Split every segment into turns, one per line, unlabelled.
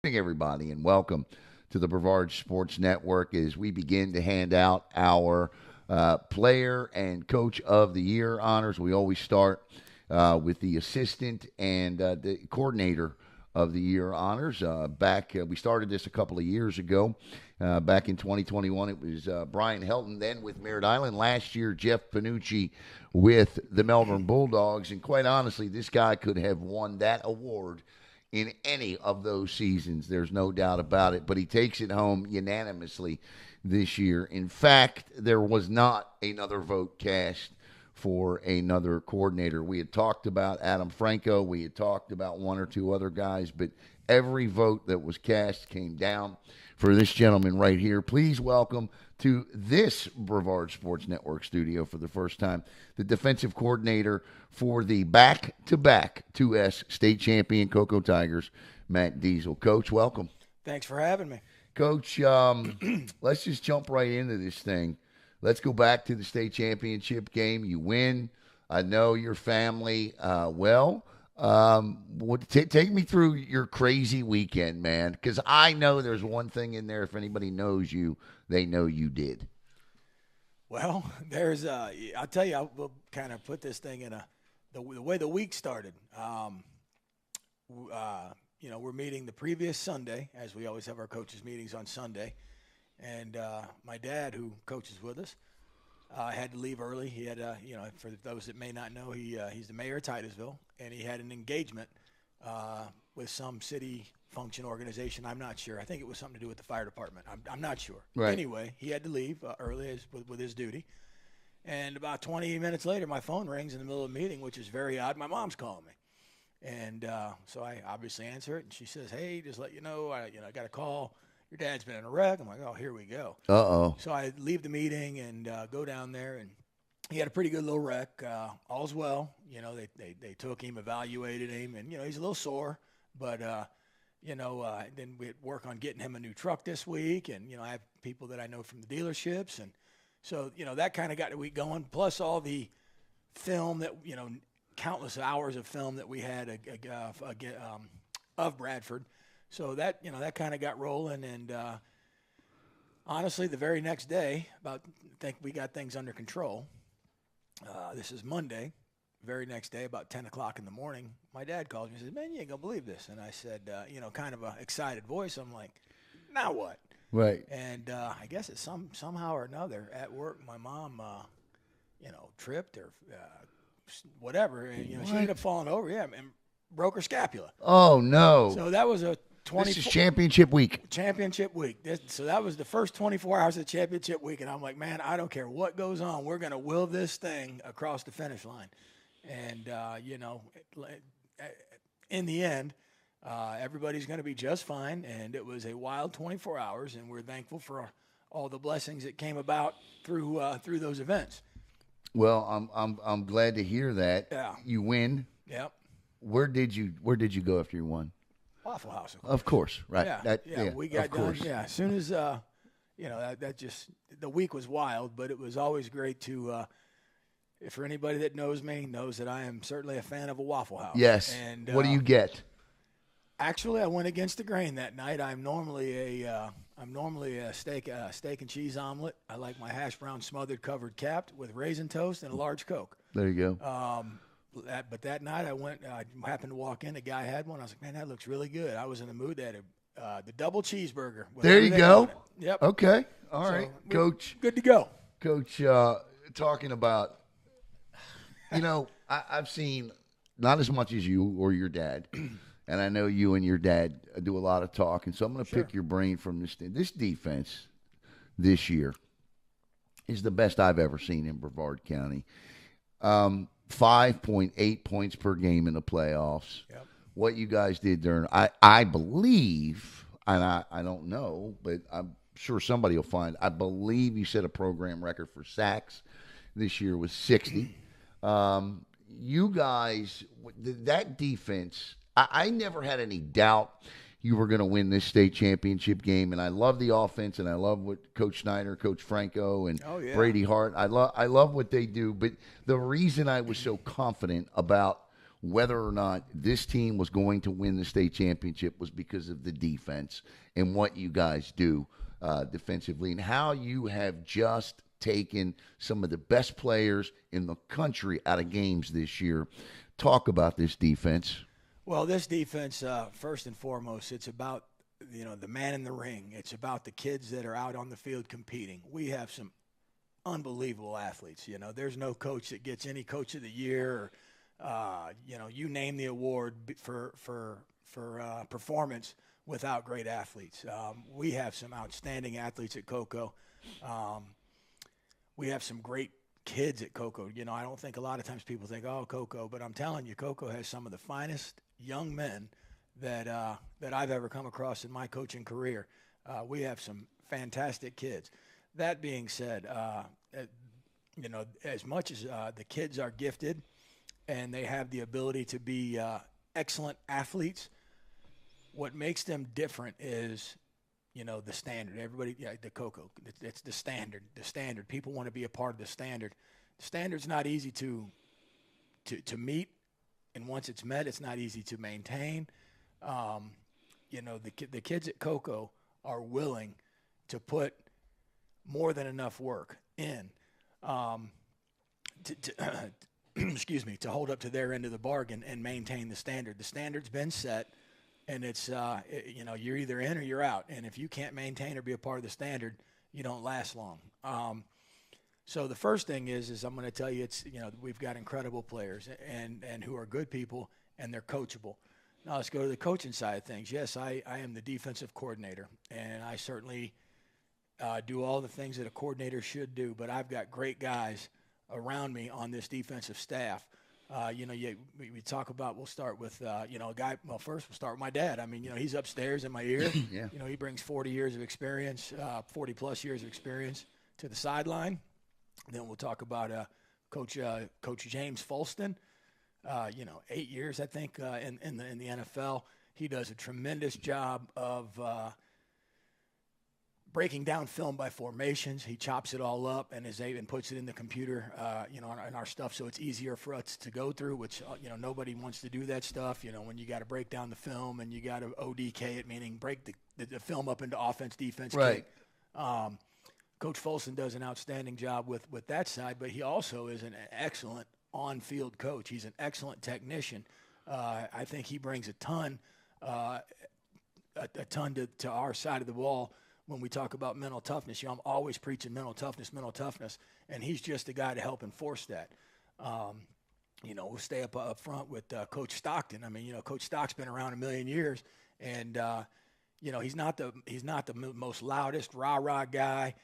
Morning, everybody, and welcome to the Brevard Sports Network as we begin to hand out our Player and Coach of the Year honors. We always start with the Assistant and the Coordinator of the Year honors. We started this a couple of years ago. Back in 2021, it was Brian Helton, then with Merritt Island. Last year, Jeff Panucci with the Melbourne Bulldogs. And quite honestly, this guy could have won that award in any of those seasons. There's no doubt about it. But he takes it home unanimously this year. In fact, there was not another vote cast for another coordinator. We had talked about Adam Franco. We had talked about one or two other guys. But every vote that was cast came down for this gentleman right here. Please welcome to this Brevard Sports Network studio for the first time, the defensive coordinator for the back-to-back 2S state champion Cocoa Tigers, Matt Diesel. Coach, welcome.
Thanks for having me.
Coach, let's just jump right into this thing. Let's go back to the state championship game. You win. I know your family well. Take me through your crazy weekend, man, because I know there's one thing in there. If anybody knows you, they know you did.
Well, I'll tell you, we'll kind of put this thing in the way the week started. We're meeting the previous Sunday, as we always have our coaches meetings on Sunday. And my dad, who coaches with us, had to leave early. He had, for those that may not know, he's the mayor of Titusville, and he had an engagement with some city function organization. I'm not sure. I think it was something to do with the fire department. I'm not sure.
Right.
Anyway, he had to leave early with his duty. And about 20 minutes later, my phone rings in the middle of the meeting, which is very odd. My mom's calling me. And so I obviously answer it, and she says, "Hey, just let you know, I got a call. Your dad's been in a wreck." I'm like, "Oh, here we go."
Uh-oh.
So I leave the meeting and go down there, and he had a pretty good little wreck. All's well. They took him, evaluated him, and, he's a little sore. But, then we work on getting him a new truck this week. And, I have people that I know from the dealerships. And so, that kind of got the week going, plus all the film that, countless hours of film that we had of Bradford. So that, that kind of got rolling. And honestly, the very next day, I think we got things under control. This is Monday. Very next day, about 10 o'clock in the morning, my dad calls me and says, "Man, you ain't going to believe this." And I said, kind of an excited voice. I'm like, "Now what?"
Right.
And I guess it's somehow or another at work, my mom, tripped or whatever. And, she ended up falling over, and broke her scapula.
Oh, no.
So that was a
This is championship week.
Championship week. So that was the first 24 hours of championship week, and I'm like, man, I don't care what goes on. We're going to will this thing across the finish line. And, in the end, everybody's going to be just fine, and it was a wild 24 hours, and we're thankful for all the blessings that came about through those events.
Well, I'm glad to hear that.
Yeah.
You win.
Yep.
Where did you go after you won?
Waffle House,
Of course, right.
Yeah, we got done. Yeah, as soon as that just the week was wild, but it was always great to. For anybody that knows me, knows that I am certainly a fan of a Waffle House.
Yes.
And
what do you get?
Actually, I went against the grain that night. I'm normally a steak and cheese omelet. I like my hash brown smothered, covered, capped with raisin toast and a large Coke.
There you go.
But that night I happened to walk in. A guy had one. I was like, man, that looks really good. I was in the mood. They had the double cheeseburger.
There you go.
Yep.
Okay. All right. Coach.
Good to go.
Coach, talking about, I've seen not as much as you or your dad, and I know you and your dad do a lot of talking, so I'm going to pick your brain from this thing. This defense this year is the best I've ever seen in Brevard County. 5.8 points per game in the playoffs.
Yep.
What you guys did during, I believe, and I don't know, but I'm sure somebody will find, I believe you set a program record for sacks this year with 60. You guys, that defense, I never had any doubt you were going to win this state championship game. And I love the offense, and I love what Coach Snyder, Coach Franco, and Brady Hart. I love what they do. But the reason I was so confident about whether or not this team was going to win the state championship was because of the defense and what you guys do defensively, and how you have just taken some of the best players in the country out of games this year. Talk about this defense.
Well, this defense, first and foremost, it's about the man in the ring. It's about the kids that are out on the field competing. We have some unbelievable athletes. There's no coach that gets any coach of the year or, you name the award for performance without great athletes. We have some outstanding athletes at Cocoa. We have some great kids at Cocoa. I don't think a lot of times people think, oh, Cocoa, but I'm telling you, Cocoa has some of the finest young men that I've ever come across in my coaching career. We have some fantastic kids. That being said, as much as the kids are gifted and they have the ability to be excellent athletes, what makes them different is, the standard. Everybody, the Cocoa, it's the standard. The standard. People want to be a part of the standard. The standard's not easy to meet, and once it's met, it's not easy to maintain. The kids at Cocoa are willing to put more than enough work in to hold up to their end of the bargain and maintain the standard. The standard's been set, and it's you're either in or you're out. And if you can't maintain or be a part of the standard, you don't last long. So the first thing is I'm going to tell you, we've got incredible players and who are good people, and they're coachable. Now let's go to the coaching side of things. Yes, I am the defensive coordinator, and I certainly do all the things that a coordinator should do, but I've got great guys around me on this defensive staff. We talk about, we'll start with, a guy, well, first we'll start with my dad. I mean, he's upstairs in my ear.
Yeah.
He brings 40 years of experience, 40-plus years of experience to the sideline. Then we'll talk about Coach James Folston. 8 years, I think, in the NFL. He does a tremendous job of breaking down film by formations. He chops it all up and puts it in the computer, in our stuff, so it's easier for us to go through. Which nobody wants to do that stuff. When you got to break down the film and you got to ODK it, meaning break the film up into offense, defense,
right.
Kick. Coach Folston does an outstanding job with that side, but he also is an excellent on-field coach. He's an excellent technician. I think he brings a ton to our side of the ball when we talk about mental toughness. I'm always preaching mental toughness, and he's just the guy to help enforce that. We'll stay up front with Coach Stockton. I mean, Coach Stock's been around a million years, and he's not the most loudest rah-rah guy,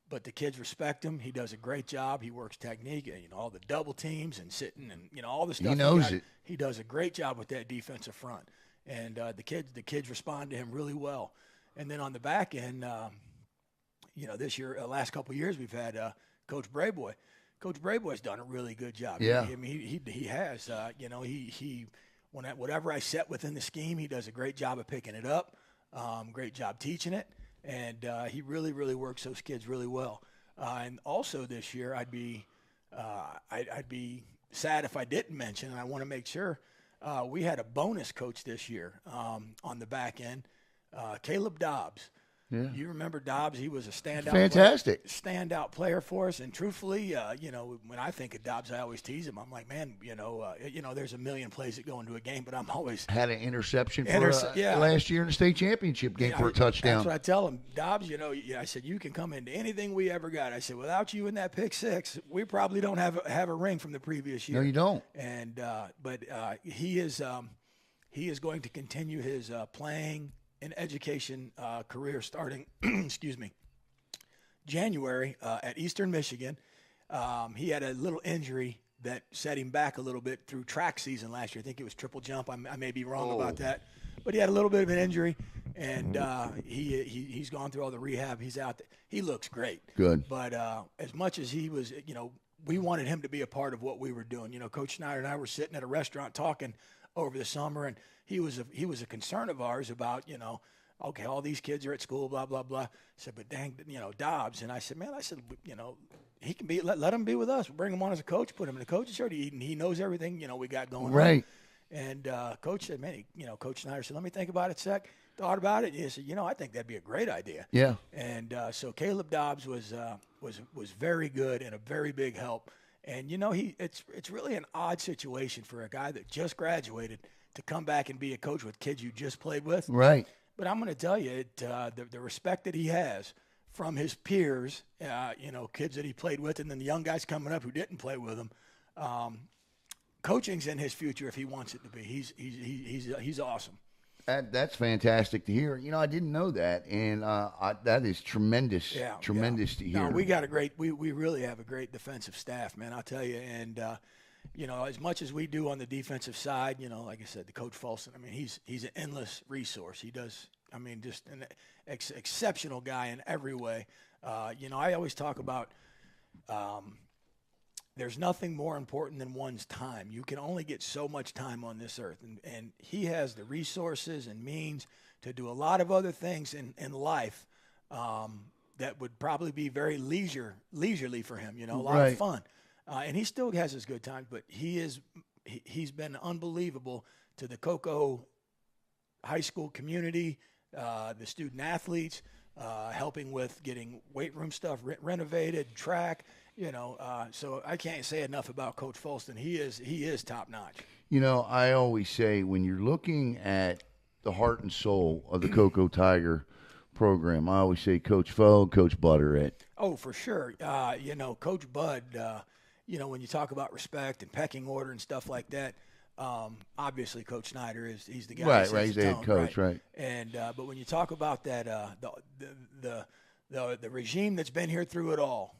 but the kids respect him. He does a great job. He works technique, all the double teams and sitting and all the stuff.
He knows it.
He does a great job with that defensive front, and the kids respond to him really well. And then on the back end, this year, last couple of years, we've had Coach Brayboy. Coach Brayboy's done a really good job.
Yeah.
I mean, he has. Whatever I set within the scheme, he does a great job of picking it up. Great job teaching it. And he really, really works those kids really well. And also this year, I'd be sad if I didn't mention, and I want to make sure, we had a bonus coach this year on the back end, Caleb Dobbs.
Yeah.
You remember Dobbs? He was a standout player for us. And truthfully, when I think of Dobbs, I always tease him. I'm like, man, there's a million plays that go into a game, but I'm always
had an interception last year in the state championship game for a touchdown.
That's what I tell him. Dobbs, I said, you can come into anything we ever got. I said, without you in that pick six, we probably don't have a ring from the previous year.
No, you don't.
And but he is going to continue his playing in education career starting, January at Eastern Michigan. He had a little injury that set him back a little bit through track season last year. I think it was triple jump. I may be wrong about that. But he had a little bit of an injury, and he's gone through all the rehab. He's out there. He looks great.
Good.
But as much as he was, we wanted him to be a part of what we were doing. Coach Schneider and I were sitting at a restaurant talking over the summer, and he was a concern of ours about, okay, all these kids are at school, blah, blah, blah. I said, but dang, Dobbs. And I said, he can be, let him be with us. We'll bring him on as a coach, put him in a coach's shirt. He knows everything, we got going on.
Right.
And Coach said, man, Coach Snyder said, let me think about it a sec. Thought about it. And he said, I think that'd be a great idea.
Yeah.
And so Caleb Dobbs was very good and a very big help. And it's really an odd situation for a guy that just graduated to come back and be a coach with kids you just played with.
Right.
But I'm going to tell you, the respect that he has from his peers, kids that he played with, and then the young guys coming up who didn't play with him. Coaching's in his future if he wants it to be. He's awesome.
That's fantastic to hear. I didn't know that, and that is tremendous. Yeah, tremendous to hear.
No, we really have a great defensive staff, man. I'll tell you, and as much as we do on the defensive side, like I said, the Coach Folston. I mean, he's an endless resource. He does. I mean, just an exceptional guy in every way. I always talk about. There's nothing more important than one's time. You can only get so much time on this earth. And he has the resources and means to do a lot of other things in life that would probably be very leisurely for him, a lot of fun. And he still has his good times, but he's been unbelievable to the Cocoa high school community, the student athletes, helping with getting weight room stuff renovated, track. So I can't say enough about Coach Folston. He is top notch.
I always say when you're looking at the heart and soul of the Cocoa Tiger program, I always say Coach Foe, Coach Bud are it.
Oh, for sure. Coach Bud, when you talk about respect and pecking order and stuff like that, obviously Coach Snyder he's the guy.
Right. He's the head coach, right.
And but when you talk about that, the regime that's been here through it all.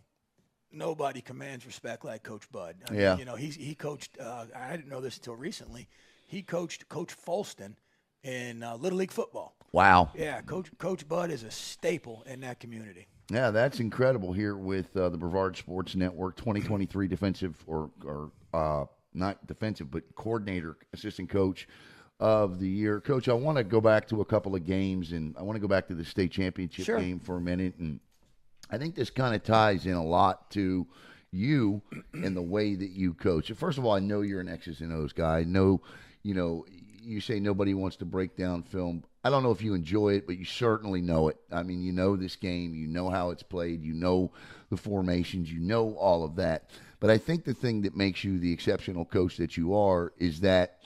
Nobody commands respect like Coach Bud. I mean, he coached. I didn't know this until recently. He coached Coach Folston in Little League football.
Wow.
Yeah, Coach Bud is a staple in that community.
Yeah, that's incredible here with the Brevard Sports Network 2023 defensive or not defensive but coordinator assistant coach of the year. Coach, I want to go back to a couple of games, and I want to go back to the state championship game for a minute. And I think this kind of ties in a lot to you and the way that you coach. First of all, I know you're an X's and O's guy. I know, you say nobody wants to break down film. I don't know if you enjoy it, but you certainly know it. I mean, you know this game. You know how it's played. You know the formations. You know all of that. But I think the thing that makes you the exceptional coach that you are is that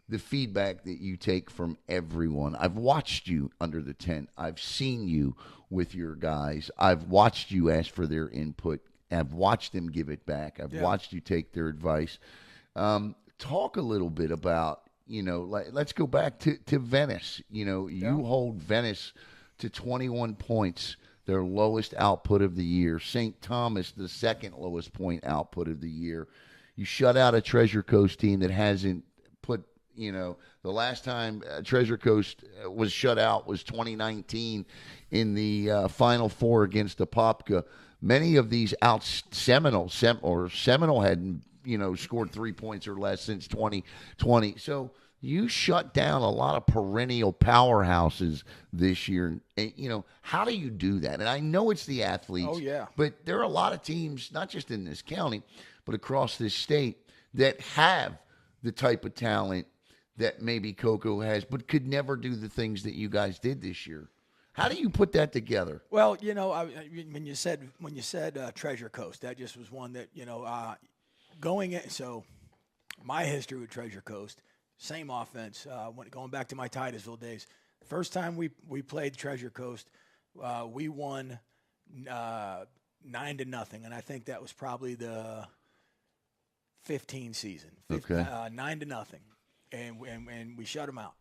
the feedback that you take from everyone. I've watched you under the tent. I've seen you with your guys. I've watched you ask for their input. I've watched them give it back. I've watched you take their advice. Talk a little bit about, let's go back to Venice. You hold Venice to 21 points, their lowest output of the year. St. Thomas, the second lowest point output of the year. You shut out a Treasure Coast team that hasn't put, the last time Treasure Coast was shut out was 2019 in the Final Four against Apopka. Many of these Seminole hadn't, scored 3 points or less since 2020. So you shut down a lot of perennial powerhouses this year. And, how do you do that? And I know it's the athletes.
Oh, yeah.
But there are a lot of teams, not just in this county, but across this state that have the type of talent that maybe Cocoa has, but could never do the things that you guys did this year. How do you put that together?
Well, when you said Treasure Coast, that just was one that going in. So my history with Treasure Coast, same offense. Going back to my Titusville days, first time we played Treasure Coast, we won 9-0, and I think that was probably the 15 season. 9-0, and we shut them out.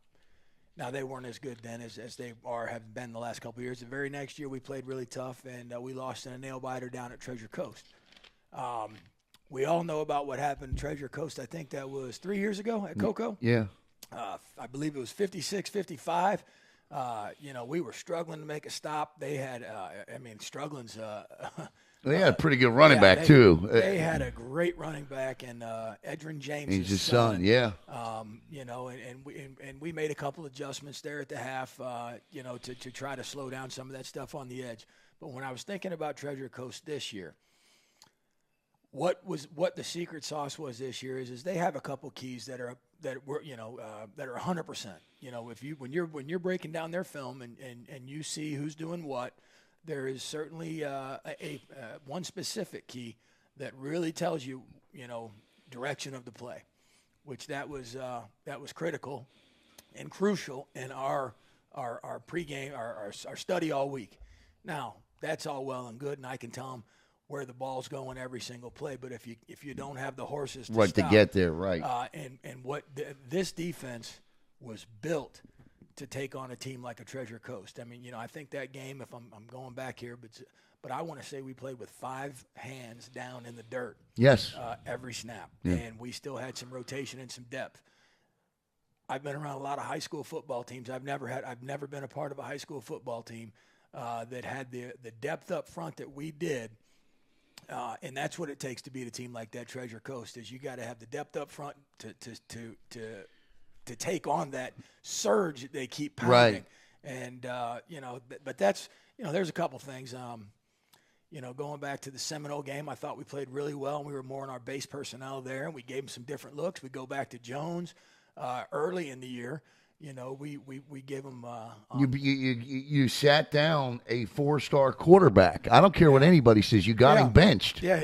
Now, they weren't as good then as they have been the last couple of years. The very next year, we played really tough, and we lost in a nail-biter down at Treasure Coast. We all know about what happened at Treasure Coast. I think that was 3 years ago at Cocoa.
Yeah.
I believe it was 56-55. We were struggling to make a stop. They had, struggling's
They had a pretty good running back, too.
They had a great running back, and Edrin James'
He's his son, yeah.
And we made a couple adjustments there at the half, to try to slow down some of that stuff on the edge. But when I was thinking about Treasure Coast this year, what the secret sauce was this year is they have a couple keys that are 100%. You know, when you're breaking down their film and you see who's doing what, there is certainly one specific key that really tells you, you know, direction of the play, which that was critical and crucial in our pregame, our study all week. Now, that's all well and good, and I can tell them where the ball's going every single play. But if you don't have the horses to stop,
to get there, right?
And what this defense was built to take on a team like a Treasure Coast. I mean, you know, I think that game, if I'm going back here, but I want to say we played with 5 hands down in the dirt.
Yes.
Every snap,
yeah.
And we still had some rotation and some depth. I've been around a lot of high school football teams. I've never been a part of a high school football team that had the depth up front that we did. And that's what it takes to beat a team like that, Treasure Coast, is you got to have the depth up front to take on that surge that they keep pounding.
Right.
And, you know, but that's, you know, there's a couple things. You know, going back to the Seminole game, I thought we played really well, and we were more in our base personnel there, and we gave them some different looks. We go back to Jones early in the year. You know, we give them.
You sat down a 4-star quarterback. I don't care what anybody says. You got him benched.
Yeah,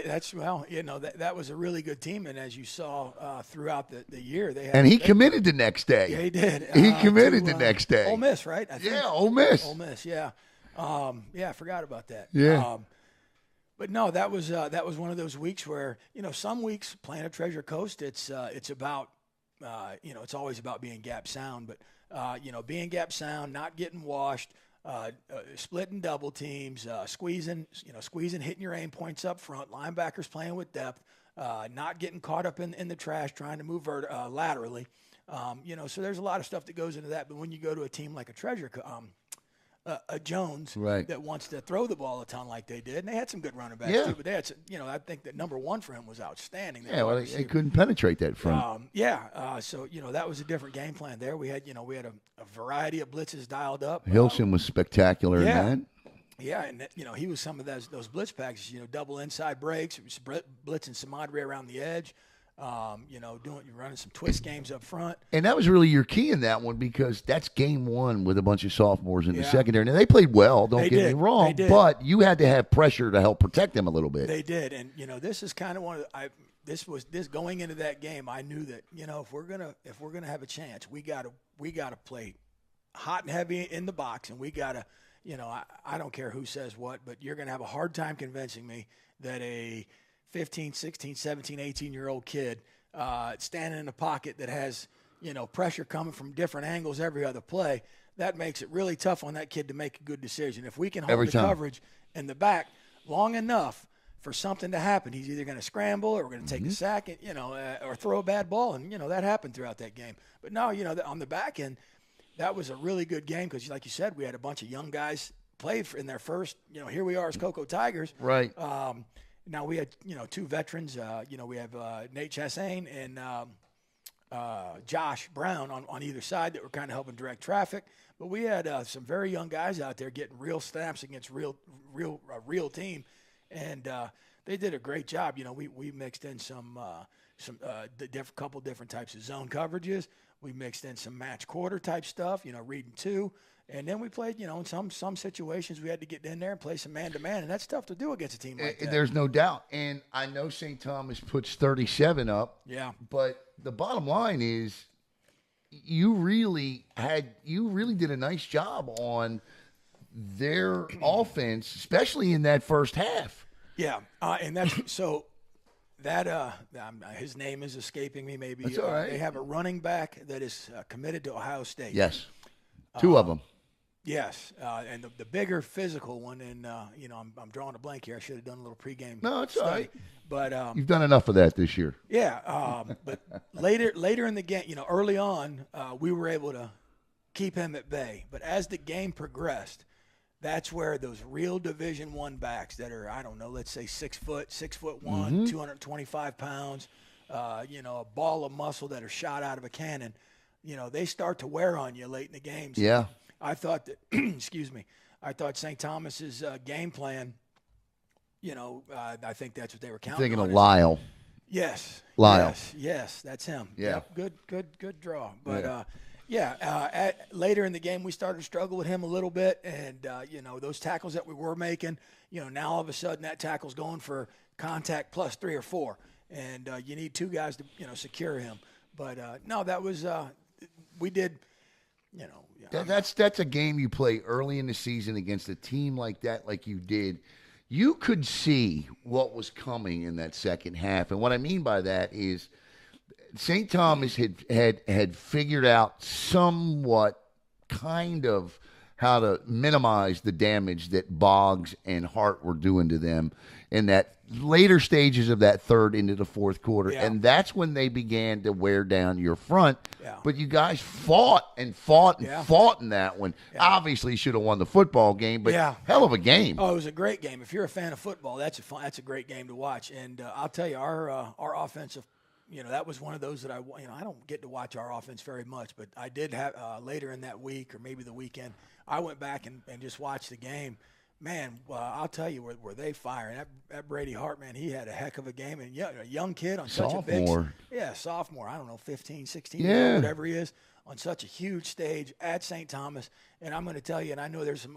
you know, that was a really good team, and as you saw throughout the year, they had.
And he committed the next day.
Yeah, he did.
He committed the next day.
Ole Miss, right? I think.
Yeah, Ole Miss.
Ole Miss, yeah. Yeah, I forgot about that.
Yeah.
But no, that was one of those weeks where, you know, some weeks playing at Treasure Coast, it's about. You know, it's always about being gap sound, but, you know, being gap sound, not getting washed, splitting double teams, squeezing, hitting your aim points up front, linebackers playing with depth, not getting caught up in the trash, trying to move laterally. You know, so there's a lot of stuff that goes into that. But when you go to a team like a Jones that wants to throw the ball a ton like they did, and they had some good running backs too, but they had, you know, I think that number one for him was outstanding.
They couldn't penetrate that front.
So, you know, that was a different game plan there. We had a variety of blitzes dialed up.
Hilson was spectacular in that.
Yeah, and, you know, he was some of those blitz packages, you know, double inside breaks, blitzing Samadri around the edge. You know, running some twist games up front.
And that was really your key in that one, because that's game one with a bunch of sophomores in the secondary. And they played well, don't get me wrong, but you had to have pressure to help protect them a little bit.
They did. And, you know, this is kind of one of this going into that game, I knew that, you know, if we're gonna have a chance, we gotta play hot and heavy in the box, and we gotta, you know, I don't care who says what, but you're gonna have a hard time convincing me that a 15, 16, 17, 18-year-old kid standing in a pocket that has, you know, pressure coming from different angles every other play, that makes it really tough on that kid to make a good decision. If we can hold the coverage in the back long enough for something to happen, he's either going to scramble or we're going to take a sack, and, you know, or throw a bad ball, and, you know, that happened throughout that game. But no, you know, on the back end, that was a really good game because, like you said, we had a bunch of young guys play in their first, you know, here we are as Cocoa Tigers.
Right.
Now we had, you know, 2 veterans. You know, we have Nate Chastain and Josh Brown on either side that were kind of helping direct traffic. But we had some very young guys out there getting real snaps against real team, and they did a great job. You know, we mixed in some couple different types of zone coverages. We mixed in some match quarter type stuff. You know, reading 2. And then we played, you know, in some situations we had to get in there and play some man-to-man, and that's tough to do against a team like that.
There's no doubt. And I know St. Thomas puts 37 up.
Yeah.
But the bottom line is you really did a nice job on their offense, especially in that first half.
Yeah. And that's so that his name is escaping me maybe.
That's all right.
They have a running back that is committed to Ohio State.
Yes. 2 of them.
Yes, and the bigger physical one, and you know, I'm drawing a blank here. I should have done a little pregame.
No, it's
study.
all right.
But
you've done enough of that this year.
Yeah, but later in the game, you know, early on, we were able to keep him at bay. But as the game progressed, that's where those real Division I backs that are, I don't know, let's say 6 foot, 6'1", 225 pounds, you know, a ball of muscle that are shot out of a cannon. You know, they start to wear on you late in the games.
Yeah.
I thought that, excuse me, I thought St. Thomas's game plan, I think that's what they were counting
Thinking
on.
of Lyle.
Yes.
Lyle.
Yes, that's him.
Yeah.
Yep, good draw. But later in the game we started to struggle with him a little bit, and those tackles that we were making, now all of a sudden that tackle's going for contact plus 3 or 4, and you need 2 guys to secure him. But no, that was we did.
That's a game you play early in the season against a team like that, like you did. You could see what was coming in that second half. And what I mean by that is St. Thomas had figured out somewhat kind of how to minimize the damage that Boggs and Hart were doing to them in that later stages of that third into the fourth quarter.
Yeah.
And that's when they began to wear down your front.
Yeah.
But you guys fought in that one.
Yeah.
Obviously should have won the football game, but hell of a game.
Oh, it was a great game. If you're a fan of football, that's a great game to watch. And I'll tell you, our offensive, that was one of those that I don't get to watch our offense very much, but I did have later in that week or maybe the weekend, I went back and just watched the game. Man, I'll tell you, were they firing. That Brady Hart, man, he had a heck of a game. And a young kid on such a big – sophomore. I don't know, 15, 16, whatever he is, on such a huge stage at St. Thomas. And I'm going to tell you, and I know there's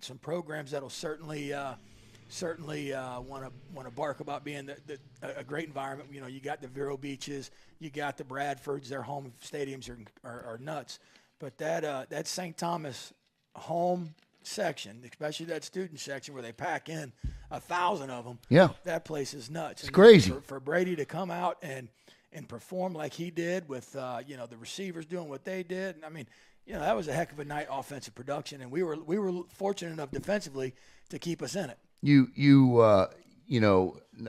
some programs that'll certainly want to bark about being a great environment. You got the Vero Beaches, you got the Bradfords. Their home stadiums are nuts. But that St. Thomas home section, especially that student section where they pack in 1,000 of them.
Yeah,
that place is nuts.
It's crazy
for Brady to come out and perform like he did with the receivers doing what they did. I mean, that was a heck of a night offensive production, and we were fortunate enough defensively to keep us in it.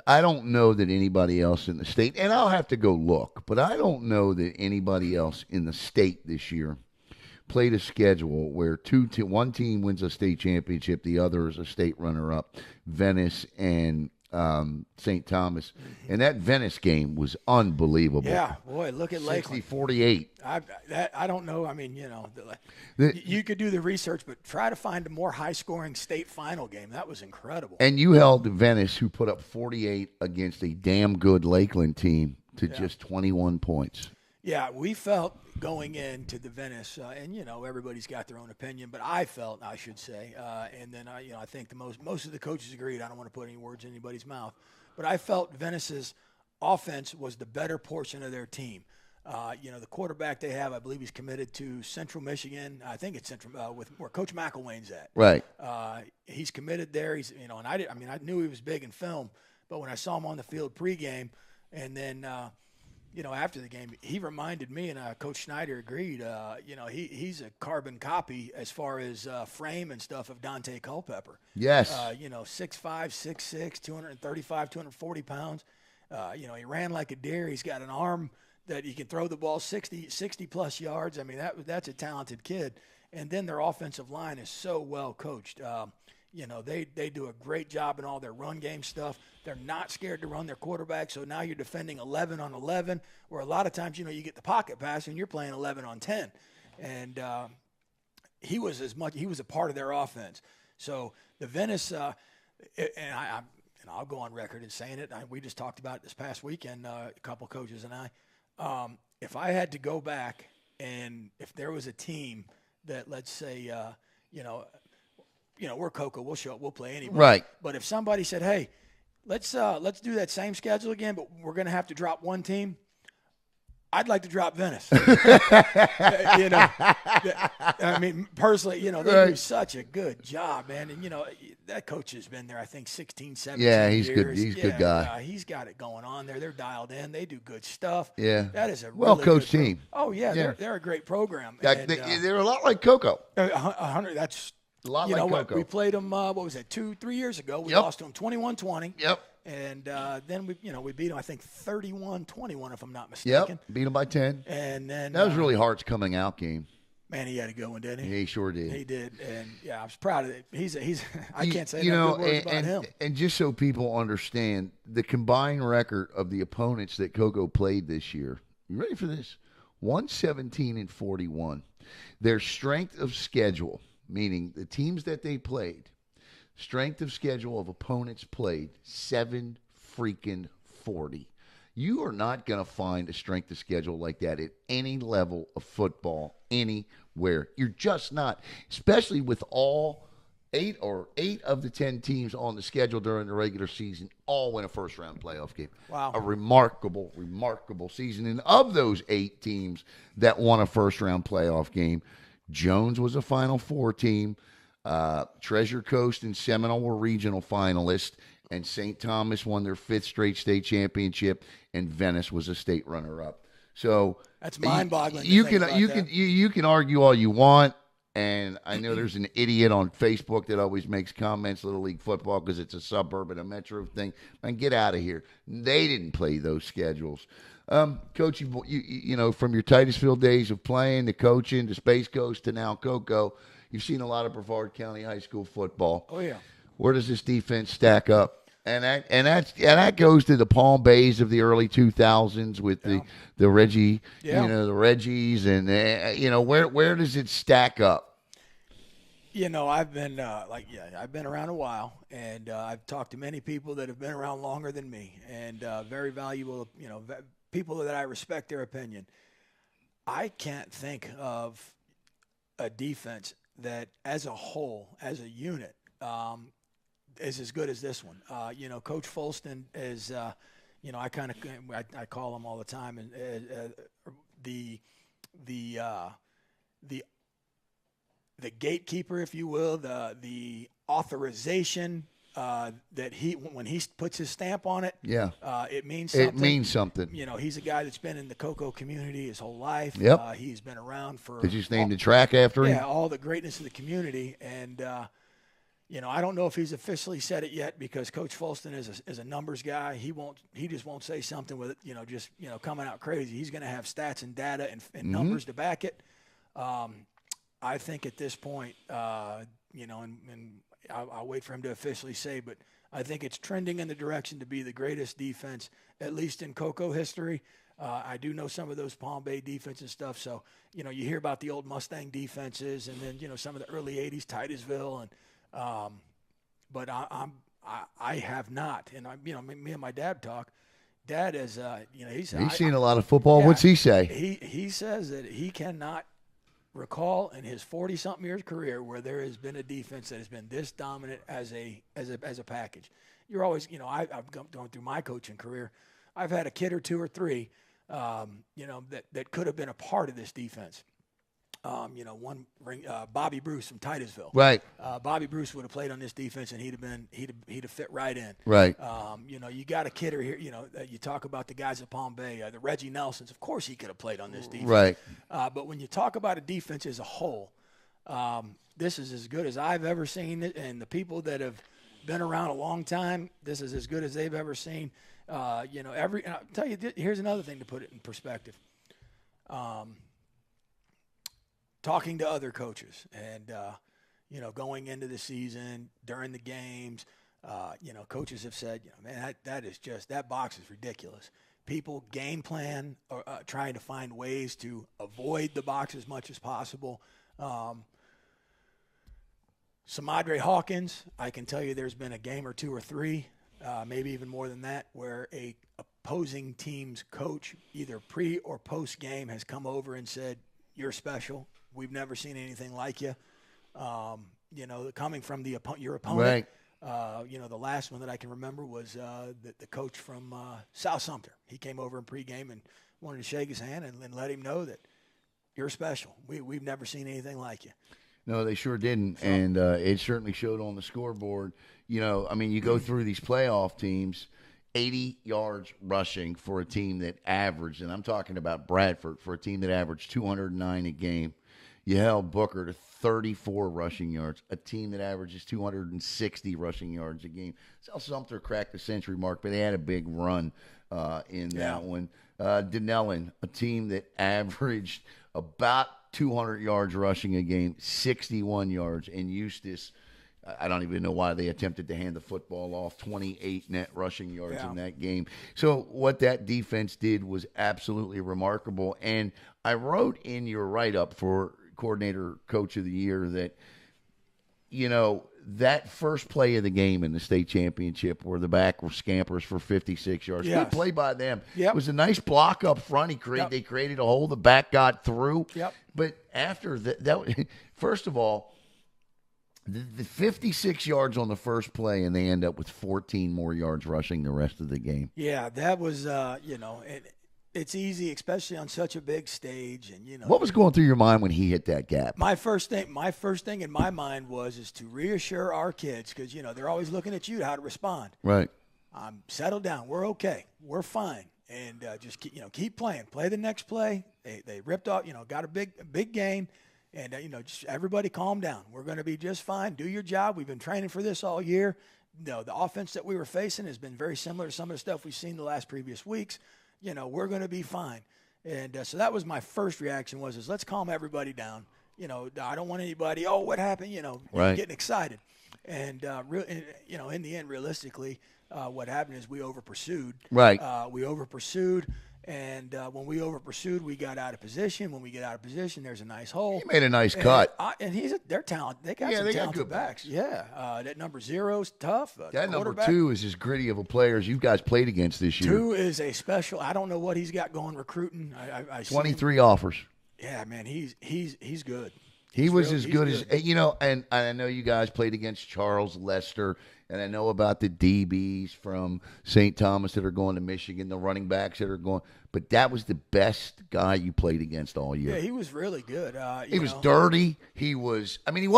I don't know that anybody else in the state, and I'll have to go look, but I don't know that anybody else in the state this year played a schedule where one team wins a state championship, the other is a state runner-up, Venice and St. Thomas. Mm-hmm. And that Venice game was unbelievable.
Yeah, boy, look at Lakeland.
60-48.
I don't know. I mean, you could do the research, but try to find a more high-scoring state final game. That was incredible.
And you held Venice, who put up 48 against a damn good Lakeland team, to just 21 points.
Yeah, we felt going into the Venice, and everybody's got their own opinion, but I felt, I should say, and then I think most of the coaches agreed. I don't want to put any words in anybody's mouth, but I felt Venice's offense was the better portion of their team. The quarterback they have, I believe he's committed to Central Michigan. I think it's Central, with where Coach McElwain's at.
Right.
He's committed there. He's, and I knew he was big in film, but when I saw him on the field pregame, and then. After the game, he reminded me, and Coach Schneider agreed, he's a carbon copy as far as frame and stuff of Dante Culpepper.
Yes.
6'5", 6'6", 235, 240 pounds. He ran like a deer. He's got an arm that he can throw the ball 60-plus yards. I mean, that's a talented kid. And then their offensive line is so well coached. They do a great job in all their run game stuff. They're not scared to run their quarterback. So now you're defending 11 on 11, where a lot of times, you get the pocket pass and you're playing 11 on 10. And he was a part of their offense. So the Venice, and I'll go on record in saying it. We just talked about it this past weekend, a couple coaches and I. If I had to go back and if there was a team that, let's say, we're Cocoa. We'll play anyway.
Right.
But if somebody said, "Hey, let's do that same schedule again, but we're going to have to drop one team," I'd like to drop Venice. I mean, personally, they do such a good job, man. And that coach has been there, I think, 16, 17
years.
He's
good. He's a good guy.
He's got it going on there. They're dialed in. They do good stuff.
Yeah.
That is a really
well-coached team.
Oh yeah, they're a great program.
They're a lot like Cocoa.
100. That's.
A lot like Cocoa.
We played them, 2-3 years ago. We lost to them 21-20.
Yep.
And then we beat them, I think, 31-21, if I'm not mistaken.
Yep. Beat them by 10.
And then
that was really Hart's coming out game.
Man, he had a good one, didn't he?
He sure did.
He did. And I was proud of it. He's I can't say enough good words about him.
And just so people understand, the combined record of the opponents that Cocoa played this year. You ready for this? 117-41. Their strength of schedule, meaning the teams that they played, Strength of schedule of opponents played, 740. You are not going to find a strength of schedule like that at any level of football anywhere. You're just not, especially with all eight of the 10 teams on the schedule during the regular season all win a first-round playoff game.
Wow.
A remarkable season. And of those 8 teams that won a first-round playoff game, Jones was a Final Four team. Treasure Coast and Seminole were regional finalists, and St. Thomas won their 5th straight state championship, and Venice was a state runner-up. So
that's mind-boggling.
You can argue all you want, and I know there's an idiot on Facebook that always makes comments Little League football because it's a suburb and a metro thing. And get out of here. They didn't play those schedules. Coach, you know, from your Titusville days of playing to coaching to Space Coast to now Cocoa, you've seen a lot of Brevard County High School football.
Oh yeah.
Where does this defense stack up? And that goes to the Palm Bays of the early 2000s with the Reggie, the Reggies, and where does it stack up?
You know, I've been I've been around a while, and I've talked to many people that have been around longer than me, and very valuable, people that I respect their opinion. I can't think of a defense that, as a whole, as a unit, is as good as this one. Coach Folston is, I call him all the time, and the gatekeeper, if you will, the authorization that when he puts his stamp on it, it means something.
It means something.
He's a guy that's been in the Cocoa community his whole life.
Yep.
He's been around for.
Did you name the track after him?
Yeah, all the greatness of the community, and I don't know if he's officially said it yet because Coach Folston is a numbers guy. He just won't say something with it, coming out crazy. He's going to have stats and data and numbers to back it. I think at this point, and I'll wait for him to officially say, but I think it's trending in the direction to be the greatest defense, at least in Cocoa history. I do know some of those Palm Bay defense and stuff. So, you hear about the old Mustang defenses and then, some of the early 80s Titusville. And, but I have not. And, me and my dad talk. Dad is, he's
seen a lot of football. What's he say?
He says that he cannot recall in his 40-something years career where there has been a defense that has been this dominant as a package. You're always, I've gone through my coaching career. I've had a kid or two or three, that could have been a part of this defense. Bobby Bruce from Titusville.
Right.
Bobby Bruce would have played on this defense, and he'd have fit right in.
Right.
You got a kid here. You talk about the guys at Palm Bay, the Reggie Nelsons. Of course, he could have played on this defense.
Right.
But when you talk about a defense as a whole, this is as good as I've ever seen it, and the people that have been around a long time, this is as good as they've ever seen. And I'll tell you, here's another thing to put it in perspective. Talking to other coaches and, going into the season, during the games, coaches have said, man, that box is ridiculous. People game plan or trying to find ways to avoid the box as much as possible. Samadre Hawkins, I can tell you there's been a game or two or three, maybe even more than that, where a opposing team's coach, either pre or post game, has come over and said, "You're special. We've never seen anything like you." Coming from your opponent. Right. The last one that I can remember was the coach from South Sumter. He came over in pregame and wanted to shake his hand and let him know that you're special. We've never seen anything like you.
No, they sure didn't, and it certainly showed on the scoreboard. You go through these playoff teams, 80 yards rushing for a team that averaged, and I'm talking about Bradford, for a team that averaged 209 a game. You held Booker to 34 rushing yards, a team that averages 260 rushing yards a game. South Sumter cracked the century mark, but they had a big run in that one. Denellen, a team that averaged about 200 yards rushing a game, 61 yards. And Eustis, I don't even know why they attempted to hand the football off, 28 net rushing yards in that game. So what that defense did was absolutely remarkable. And I wrote in your write-up for Coordinator Coach of the Year that, that first play of the game in the state championship where the back were scampers for 56 yards.
Yes.
Good play by them.
Yep.
It was a nice block up front. They created a hole. The back got through.
Yep.
But after that first of all, the 56 yards on the first play, and they end up with 14 more yards rushing the rest of the game.
Yeah, that was, it's easy, especially on such a big stage. And
what was going through your mind when he hit that gap?
My first thing in my mind is to reassure our kids, because they're always looking at you how to respond.
Right.
Settle down. We're okay. We're fine. And just keep playing. Play the next play. They ripped off. Got a big game. And, just everybody calm down. We're going to be just fine. Do your job. We've been training for this all year. The offense that we were facing has been very similar to some of the stuff we've seen the last previous weeks. We're going to be fine. And so that was my first reaction was let's calm everybody down. I don't want anybody, what happened,
right.
getting excited. And, in the end, realistically, what happened is we over-pursued.
Right.
We over-pursued. And when we over-pursued, we got out of position. When we get out of position, there's a nice hole.
He made a nice cut.
And they're talented. They got some talented backs. Yeah. That number 0 is tough.
That number 2 is as gritty of a player as you guys played against this year.
2 is a special. I don't know what he's got going recruiting. I
23 offers.
Yeah, man, he's good.
He was as good as, and I know you guys played against Charles Lester, and I know about the DBs from St. Thomas that are going to Michigan, the running backs that are going, but that was the best guy you played against all year.
Yeah, he was really good.
He was dirty. He was. But he's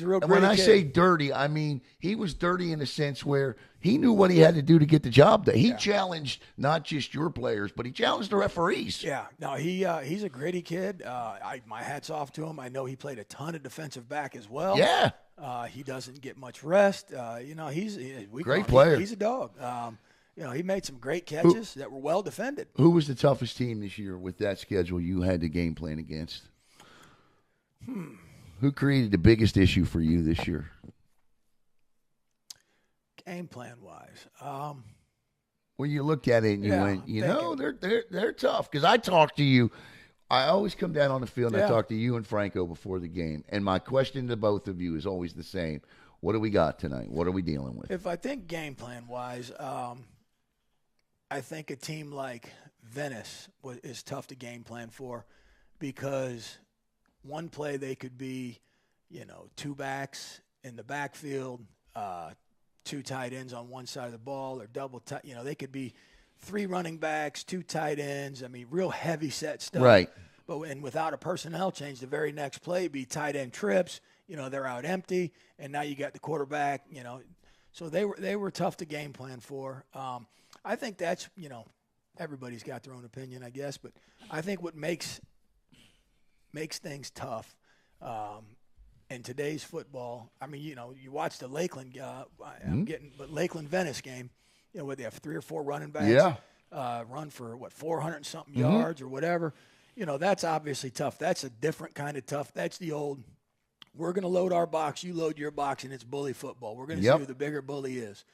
a real
when
I
kid.
say dirty, I mean he was dirty in the sense where he knew what he had to do to get the job done. He challenged not just your players, but he challenged the referees.
Yeah, no, he's a gritty kid. My hat's off to him. I know he played a ton of defensive back as well.
Yeah.
He doesn't get much rest. He's a
great player.
He's a dog. He made some great catches that were well defended.
Who was the toughest team this year with that schedule you had to game plan against? Who created the biggest issue for you this year?
Game plan wise,
well, you looked at it and you went, they're tough. Because I talked to you. I always come down on the field and I talk to you and Franco before the game. And my question to both of you is always the same. What do we got tonight? What are we dealing with?
If I think game plan wise, I think a team like Venice is tough to game plan for, because one play they could be, 2 backs in the backfield, 2 tight ends on one side of the ball, or double tight. They could be 3 running backs, 2 tight ends. I mean, real heavy set stuff.
Right.
And without a personnel change, the very next play be tight end trips. They're out empty, and now you got the quarterback. So they were tough to game plan for. I think that's everybody's got their own opinion, I guess, but I think what makes things tough in today's football. I mean, you watch the Lakeland, Lakeland Venice game. Where they have 3 or 4 running backs, run for 400 and something yards or whatever. That's obviously tough. That's a different kind of tough. That's the old, we're going to load our box, you load your box, and it's bully football. We're going to see who the bigger bully is.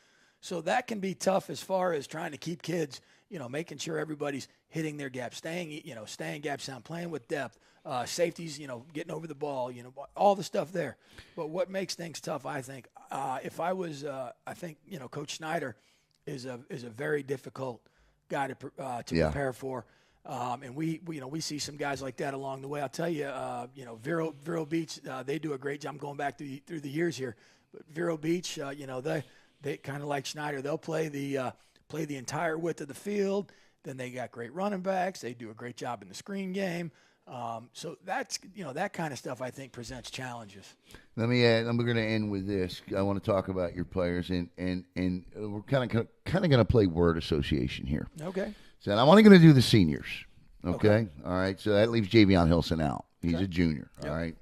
So that can be tough as far as trying to keep kids, making sure everybody's hitting their gaps, staying gaps down, playing with depth, safeties, getting over the ball, all the stuff there. But what makes things tough, I think, if I was, Coach Snyder is a very difficult guy to prepare for. And we see some guys like that along the way. I'll tell you, Vero Beach, they do a great job. I'm going back through the years here, but Vero Beach, they kind of like Schneider. They'll play the entire width of the field. Then they got great running backs. They do a great job in the screen game. So that's that kind of stuff I think presents challenges.
Let me add. I'm going to end with this. I want to talk about your players, and we're kind of going to play word association here.
Okay.
So I'm only going to do the seniors. Okay. All right. So that leaves Javion Hilson out. He's a junior. Yep. All right.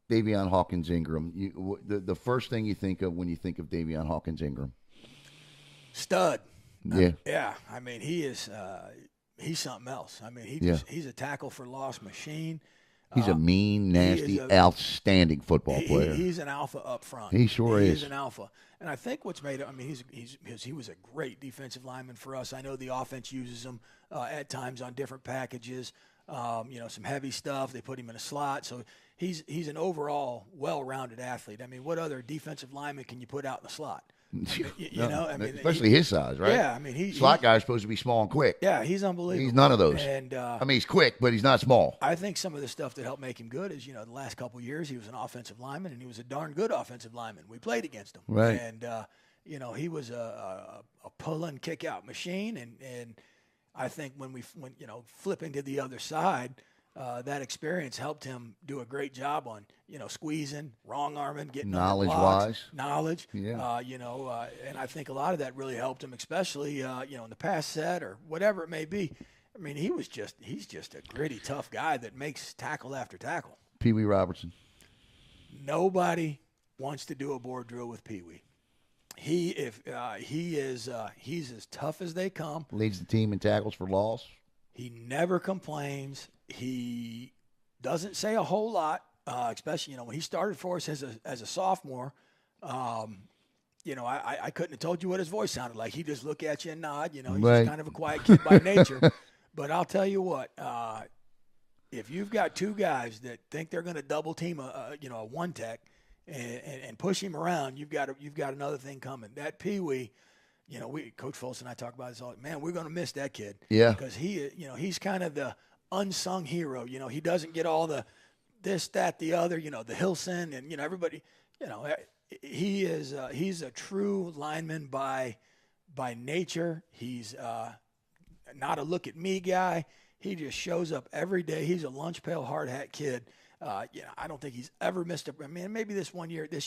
Davion Hawkins Ingram. The first thing you think of when you think of Davion Hawkins Ingram?
Stud.
Yeah.
Yeah. I mean, he is. He's something else. I mean, he's a tackle for loss machine.
He's a mean, nasty, outstanding football player.
He's an alpha up front.
He sure is.
He's an alpha. And I think what's made it, I mean, he was a great defensive lineman for us. I know the offense uses him at times on different packages, some heavy stuff. They put him in a slot. So he's an overall well-rounded athlete. I mean, what other defensive lineman can you put out in the slot? You know, I mean,
especially his size, right?
Yeah, I mean,
slot guy is supposed to be small and quick.
Yeah, he's unbelievable.
He's none of those.
And
I mean, he's quick, but he's not small.
I think some of the stuff that helped make him good is, the last couple of years he was an offensive lineman, and he was a darn good offensive lineman. We played against him,
right?
And he was a pull and kick out machine, and I think when flipping to the other side. That experience helped him do a great job on, squeezing, wrong arming, getting
knowledge-wise.
Knowledge.
Yeah.
And I think a lot of that really helped him, especially, in the pass set or whatever it may be. I mean, he's just a gritty, tough guy that makes tackle after tackle.
Pee Wee Robertson.
Nobody wants to do a board drill with Pee Wee. He's as tough as they come.
Leads the team in tackles for loss.
He never complains. He doesn't say a whole lot, especially when he started for us as a sophomore. I couldn't have told you what his voice sounded like. He just look at you and nod. He's just kind of a quiet kid by nature. But I'll tell you what, if you've got two guys that think they're going to double team a one tech and push him around, you've got another thing coming. That Pee Wee. Coach Foltz and I talk about this all. Man, we're going to miss that kid.
Yeah.
Because he's kind of the unsung hero. He doesn't get all the this, that, the other. The Hilson and everybody. He's a true lineman by nature. He's not a look at me guy. He just shows up every day. He's a lunch pail, hard hat kid. I don't think he's ever missed a. I mean, maybe this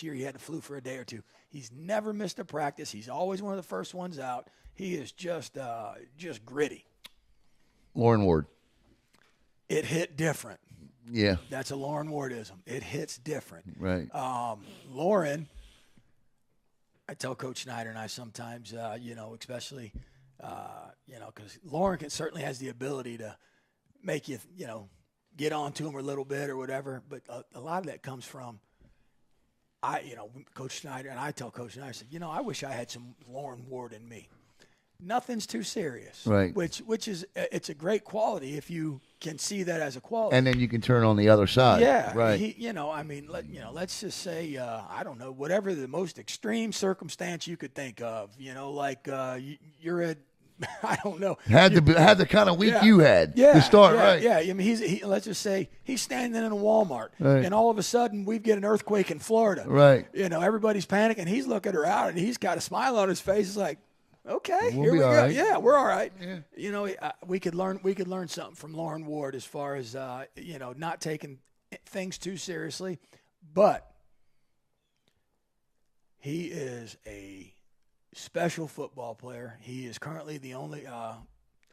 year he had the flu for a day or two. He's never missed a practice. He's always one of the first ones out. He is just gritty.
Lauren Ward.
It hit different.
Yeah.
That's a Lauren Wardism. It hits different.
Right.
Lauren, I tell Coach Snyder and I sometimes, especially, because Lauren certainly has the ability to make you, get on to him a little bit or whatever. But a lot of that comes from, Coach Snyder, and I tell Coach Snyder, I said, I wish I had some Lauren Ward in me. Nothing's too serious.
Right.
Which is, it's a great quality if you can see that as a quality.
And then you can turn on the other side.
Yeah.
Right.
Let's just say, I don't know, whatever the most extreme circumstance you could think of, you're at, I don't know.
Had the kind of week you had to start, right?
Yeah. I mean, let's just say he's standing in a Walmart,
right.
And all of a sudden we get an earthquake in Florida.
Right.
Everybody's panicking. He's looking her out, and he's got a smile on his face. It's like, okay,
we'll
here we go.
Right.
Yeah, we're all right.
Yeah.
We could learn something from Lauren Ward as far as not taking things too seriously, but he is a special football player. He is currently the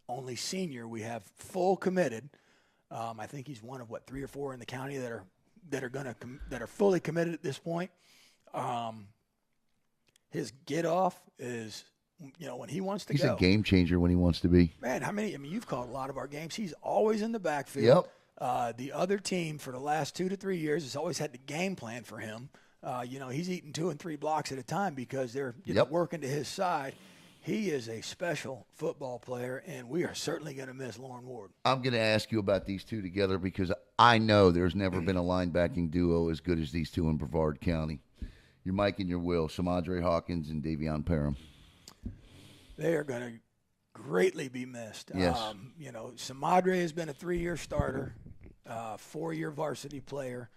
only senior we have full committed. I think he's one of 3 or 4 in the county that are fully committed at this point. His get off is, when he wants to
go. He's a game changer when he wants to be.
Man, you've called a lot of our games. He's always in the backfield.
Yep.
The other team for the last 2 to 3 years has always had the game plan for him. He's eating 2 and 3 blocks at a time because they're working to his side. He is a special football player, and we are certainly going to miss Lauren Ward.
I'm going to ask you about these two together because I know there's never been a linebacking duo as good as these two in Brevard County. Your Mike and your Will, Samadre Hawkins and Davion Parham.
They are going to greatly be missed.
Yes.
Samadre has been a 3-year starter, 4-year varsity player.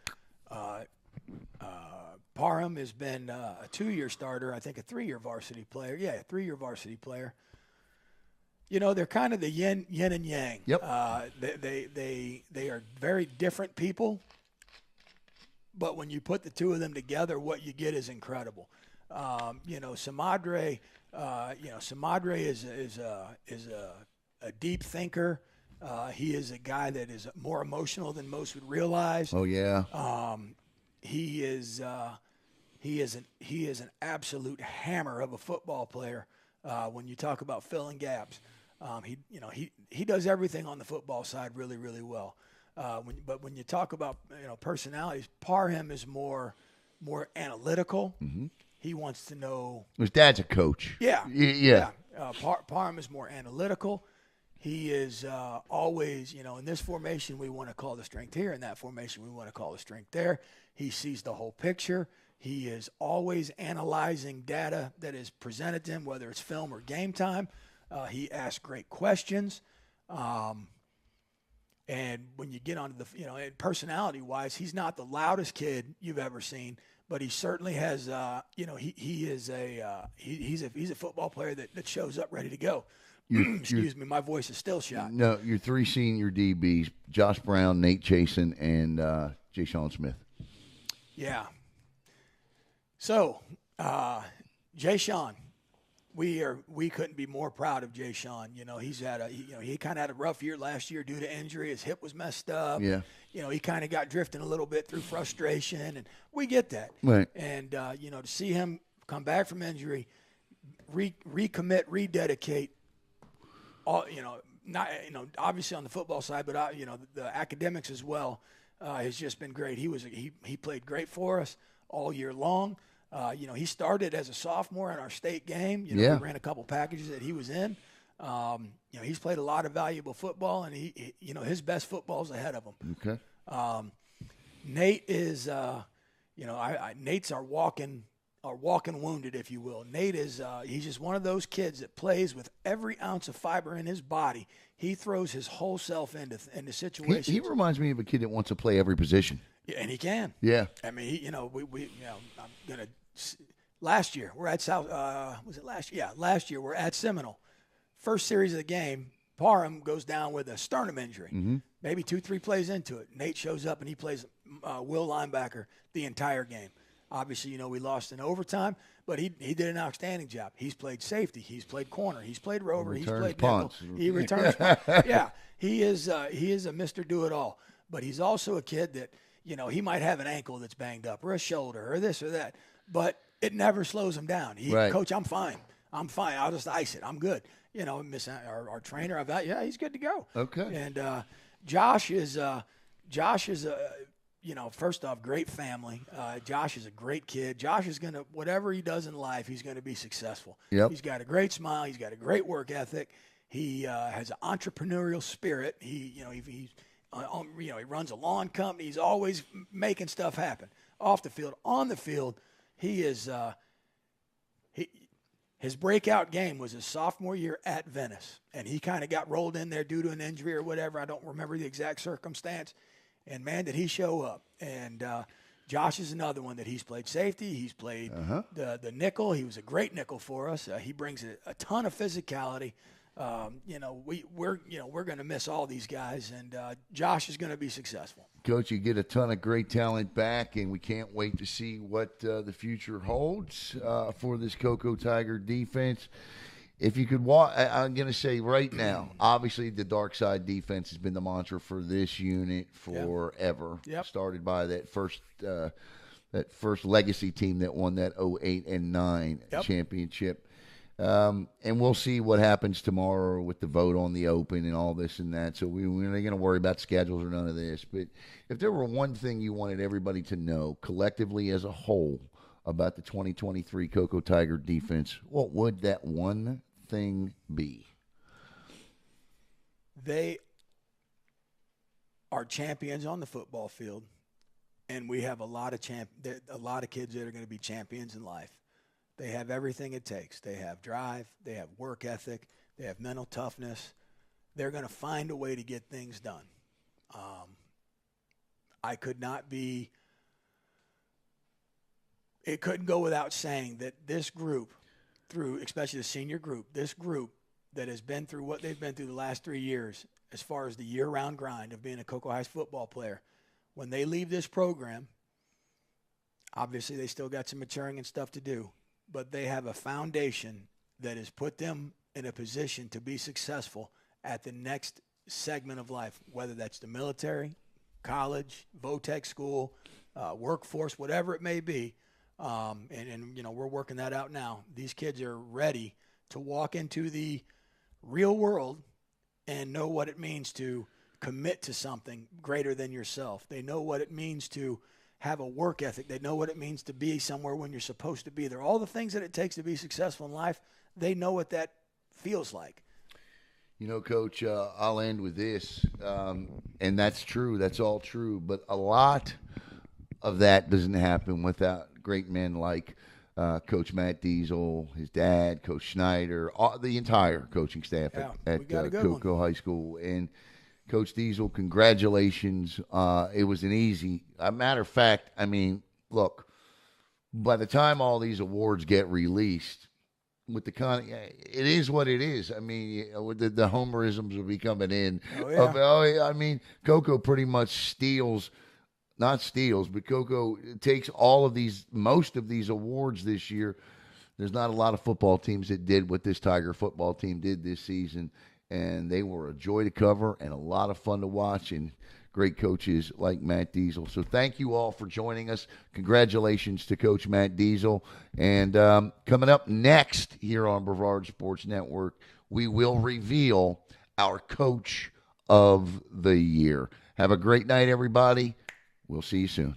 Parham has been a 2-year starter, I think a 3-year varsity player. Yeah, a 3-year varsity player. They're kind of the yin and yang.
Yep.
They are very different people, but when you put the two of them together, what you get is incredible. Samadre is a deep thinker. He is a guy that is more emotional than most would realize.
Oh yeah.
He is an absolute hammer of a football player. When you talk about filling gaps, he does everything on the football side really, really well. But when you talk about personalities, Parham is more analytical.
Mm-hmm.
He wants to know.
His dad's a coach.
Yeah.
Yeah.
Parham is more analytical. He is always, in this formation we want to call the strength here, in that formation we want to call the strength there. He sees the whole picture. He is always analyzing data that is presented to him, whether it's film or game time. He asks great questions. And when you get onto the, personality-wise, he's not the loudest kid you've ever seen, but he certainly has, he's a football player that shows up ready to go. Excuse me, my voice is still shot.
No, your three senior DBs, Josh Brown, Nate Chasen, and Jay Sean Smith.
Yeah. So, Jay Sean, we couldn't be more proud of Jay Sean. He's had he kind of had a rough year last year due to injury. His hip was messed up.
Yeah.
He kind of got drifting a little bit through frustration, and we get that.
Right.
And to see him come back from injury, recommit, rededicate. All not obviously on the football side, but the academics as well has just been great. He played great for us all year long. He started as a sophomore in our state game. We ran a couple packages that he was in. He's played a lot of valuable football, and he his best football is ahead of him.
Okay.
Nate is Nate's our walking wounded, if you will. Nate is he's just one of those kids that plays with every ounce of fiber in his body. He throws his whole self into situations.
He reminds me of a kid that wants to play every position.
Yeah, and he can.
Yeah.
I mean, I'm gonna. Last year we're at South. Was it last year? Yeah, last year we're at Seminole. First series of the game, Parham goes down with a sternum injury.
Mm-hmm.
Maybe 2-3 plays into it, Nate shows up and he plays will linebacker the entire game. Obviously, we lost in overtime, but he did an outstanding job. He's played safety. He's played corner. He's played rover. He's played
punts.
nickel. He returns punts. Yeah, he is a Mr. Do-It-All. But he's also a kid that, he might have an ankle that's banged up or a shoulder or this or that, but it never slows him down.
Right.
Coach, I'm fine. I'll just ice it. I'm good. Our trainer, he's good to go.
Okay.
And Josh is first off, great family. Josh is a great kid. Josh is going to, whatever he does in life, he's going to be successful.
Yep.
He's got a great smile. He's got a great work ethic. He has an entrepreneurial spirit. He runs a lawn company. He's always making stuff happen off the field. On the field, he is his breakout game was his sophomore year at Venice, and he kind of got rolled in there due to an injury or whatever. I don't remember the exact circumstance. And, man, did he show up. And Josh is another one that he's played safety. He's played the nickel. He was a great nickel for us. He brings a ton of physicality. We're going to miss all these guys, and Josh is going to be successful.
Coach, you get a ton of great talent back, and we can't wait to see what the future holds for this Cocoa Tiger defense. If you could I'm going to say right now, obviously the dark side defense has been the mantra for this unit forever.
Yep.
Started by that first legacy team that won that 08 and 9 championship. And we'll see what happens tomorrow with the vote on the open and all this and that. So we're not going to worry about schedules or none of this. But if there were one thing you wanted everybody to know collectively as a whole about the 2023 Cocoa Tiger defense, what would that one thing be?
They are champions on the football field, and we have a lot of kids that are going to be champions in life. They have everything it takes. They have drive. They have work ethic. They have mental toughness. They're going to find a way to get things done. It couldn't go without saying that this group, especially the senior group, this group that has been through what they've been through the last 3 years, as far as the year-round grind of being a Cocoa Heights football player, when they leave this program, obviously they still got some maturing and stuff to do, but they have a foundation that has put them in a position to be successful at the next segment of life, whether that's the military, college, VOTEC school, workforce, whatever it may be. We're working that out now. These kids are ready to walk into the real world and know what it means to commit to something greater than yourself. They know what it means to have a work ethic. They know what it means to be somewhere when you're supposed to be there. All the things that it takes to be successful in life, they know what that feels like.
You know, Coach, I'll end with this, and that's true. That's all true. But a lot of that doesn't happen without great men like Coach Matt Diesel, his dad, Coach Schneider, the entire coaching staff
Yeah,
at
we got a good one.
Cocoa High School. And Coach Diesel, congratulations. It was an easy. A matter of fact, I mean, look, by the time all these awards get released, with the it is what it is. I mean, with the homerisms will be coming in.
Oh, yeah.
Yeah, I mean, Coco pretty much not steals, but Coco takes most of these awards this year. There's not a lot of football teams that did what this Tiger football team did this season, and they were a joy to cover and a lot of fun to watch, and great coaches like Matt Diesel. So thank you all for joining us. Congratulations to Coach Matt Diesel. And coming up next here on Brevard Sports Network, we will reveal our Coach of the Year. Have a great night, everybody. We'll see you soon.